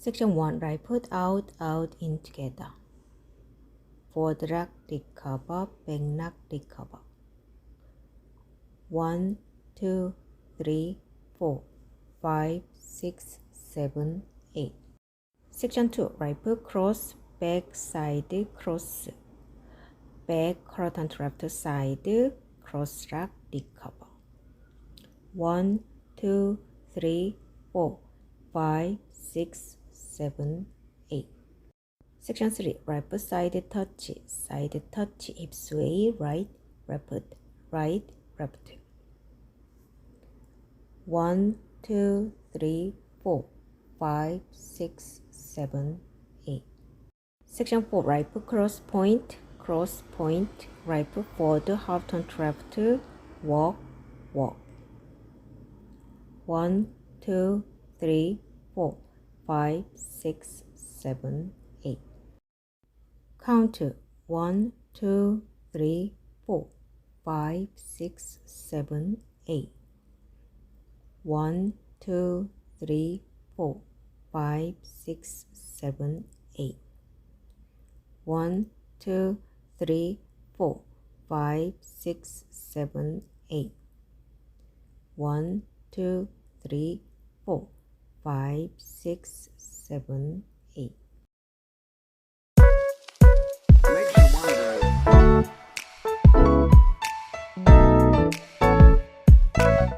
Section 1. Right foot out, out, in together. Forward rock, recover, back knock, recover. 1, 2, 3, 4, 5, 6, 7, 8. Section 2. Right foot cross, back side, cross. Back rotate left side, cross rock, recover. 1, 2, 3, 4, 5, 6, 7, 8. Section 3. Right foot side touch, hip sway, right, left, right, left. 1, 2, 3, 4, 5, 6, 7, 8. Section 4. Right foot cross point, right foot forward, half turn to left, walk, walk. 1, 2, 3, 4, 5, 6, 7, 8. Count 1, 2, 3, 4, 5, 6, 7, 8. 1, 2, 3, 4, 5, 6, 7, 8. 1, 2, 3, 4, 5, 6, 7, 8. 1, 2, 3, 4, 5, 6, 7, 8.